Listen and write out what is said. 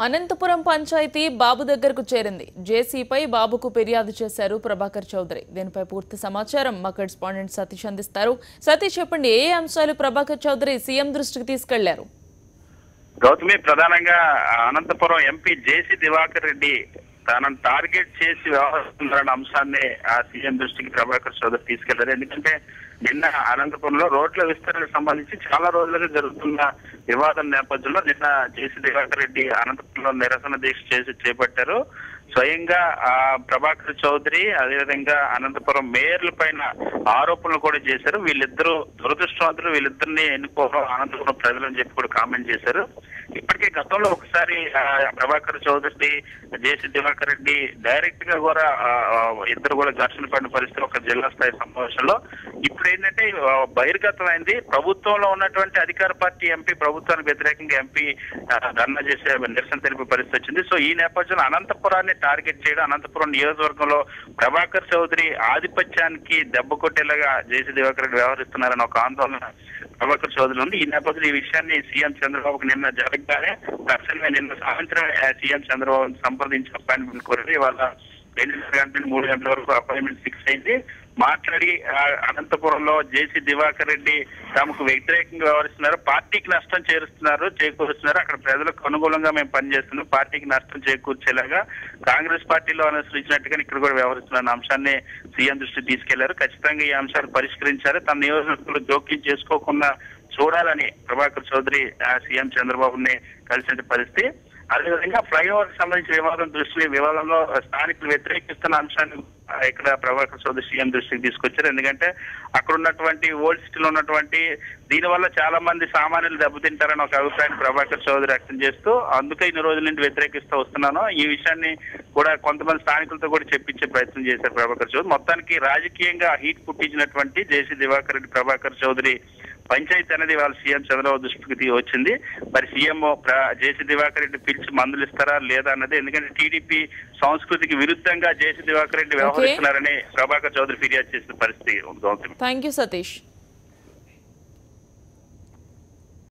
అనంతపురం పంచాయతీ బాబు దగ్గరకు చేరింది. జేసీపై బాబుకు ఫిర్యాదు చేశారు ప్రభాకర్ చౌదరి. దీనిపై పూర్తి సమాచారం మా కరెస్పాండెంట్ సతీష్ అందిస్తారు. సతీష్, చెప్పండి, ఏ అంశాలు ప్రభాకర్ చౌదరి సీఎం దృష్టికి తీసుకెళ్లారు? గౌతమి, ప్రధానంగా అనంతపురం ఎంపీ జేసీ దివాకర్ రెడ్డి తనను టార్గెట్ చేసి వ్యవహరిస్తున్నారన్న అంశాన్ని ఆ సీఎం దృష్టికి ప్రభాకర్ చౌదరి తీసుకెళ్లారు. ఎందుకంటే నిన్న అనంతపురంలో రోడ్ల విస్తరణకు సంబంధించి చాలా రోజులుగా జరుగుతున్న వివాదం నేపథ్యంలో నిన్న జేసీ దివాకర్ రెడ్డి అనంతపురంలో నిరసన దీక్ష చేపట్టారు. స్వయంగా ప్రభాకర్ చౌదరి అదేవిధంగా అనంతపురం మేయర్ల పైన ఆరోపణలు కూడా చేశారు. వీళ్ళిద్దరూ దురదృష్టవంతులు, వీళ్ళిద్దరిని ఎన్నుకోవడం అనంతపురం ప్రజలని చెప్పి కూడా కామెంట్ చేశారు. ఇప్పటికే గతంలో ఒకసారి ప్రభాకర్ చౌదరి, జేసీ దివాకర్ రెడ్డి డైరెక్ట్ గా కూడా ఇద్దరు కూడా ఘర్షణ పడిన పరిస్థితి ఒక జిల్లా స్థాయి సమావేశంలో. ఇప్పుడు ఏంటంటే బహిర్గతమైంది. ప్రభుత్వంలో ఉన్నటువంటి అధికార పార్టీ ఎంపీ ప్రభుత్వానికి వ్యతిరేకంగా ఎంపీ ధర్నా చేసే నిరసన తెలిపే పరిస్థితి వచ్చింది. సో ఈ నేపథ్యంలో అనంతపురాన్ని టార్గెట్ చేయడం, అనంతపురం నియోజకవర్గంలో ప్రభాకర్ చౌదరి ఆధిపత్యానికి దెబ్బ కొట్టేలాగా జేసీ దివాకర్ రెడ్డి వ్యవహరిస్తున్నారని ఒక ఆందోళన ప్రభాకర్ చౌదరి ఉంది. ఈ నేపథ్యంలో ఈ విషయాన్ని సీఎం చంద్రబాబుకు నిన్న జరగగానే తక్షణమే నిన్న సాయంత్రం సీఎం చంద్రబాబుని సంప్రదించి అపాయింట్మెంట్ కోరారు. ఇవాళ 2 గంటల 3 గంటల వరకు అపాయింట్మెంట్ ఫిక్స్ అయింది. మాట్లాడి అనంతపురంలో జేసీ దివాకర్ రెడ్డి తమకు వ్యతిరేకంగా వ్యవహరిస్తున్నారు, పార్టీకి నష్టం చేకూరుస్తున్నారు, అక్కడ ప్రజలకు అనుకూలంగా మేము పనిచేస్తున్నాం, పార్టీకి నష్టం చేకూర్చేలాగా కాంగ్రెస్ పార్టీలో అనుసరించినట్టుగా ఇక్కడ కూడా వ్యవహరిస్తున్న అంశాన్ని సీఎం దృష్టికి తీసుకెళ్లారు. ఖచ్చితంగా ఈ అంశాలు పరిష్కరించారు, తన నియోజకవర్గంలో జోక్యం చేసుకోకుండా చూడాలని ప్రభాకర్ చౌదరి సీఎం చంద్రబాబుని కలిసిన పరిస్థితి. అదేవిధంగా ఫ్లైఓవర్ సంబంధించిన వివాదంలో స్థానికులు వ్యతిరేకిస్తున్న అంశాన్ని ఇక్కడ ప్రభాకర్ చౌదరి సీఎం దృష్టికి తీసుకొచ్చారు. ఎందుకంటే అక్కడ ఉన్నటువంటి ఓల్డ్ సిటీలో ఉన్నటువంటి దీనివల్ల చాలా మంది సామాన్యులు దెబ్బతింటారని ఒక అభిప్రాయాన్ని ప్రభాకర్ చౌదరి వ్యక్తం చేస్తూ, అందుకే ఇన్ని రోజుల నుండి వ్యతిరేకిస్తూ వస్తున్నాను, ఈ విషయాన్ని కూడా కొంతమంది స్థానికులతో కూడా చెప్పించే ప్రయత్నం చేశారు ప్రభాకర్ చౌదరి. మొత్తానికి రాజకీయంగా హీట్ పుట్టించినటువంటి జేసీ దివాకర్ రెడ్డి ప్రభాకర్ చౌదరి పంచాయతీ అనేది వాళ్ళ సీఎం చంద్రబాబు దృష్టికి వచ్చింది. మరి సీఎం జేసీ దివాకర్ రెడ్డి పిలిచి మందులు ఇస్తారా లేదా అన్నది. ఎందుకంటే టీడీపీ సంస్కృతికి విరుద్ధంగా జేసీ దివాకర్ రెడ్డి వ్యవహరిస్తున్నారని ప్రభాకర్ చౌదరి ఫిర్యాదు చేసిన పరిస్థితి. Thank you Satish.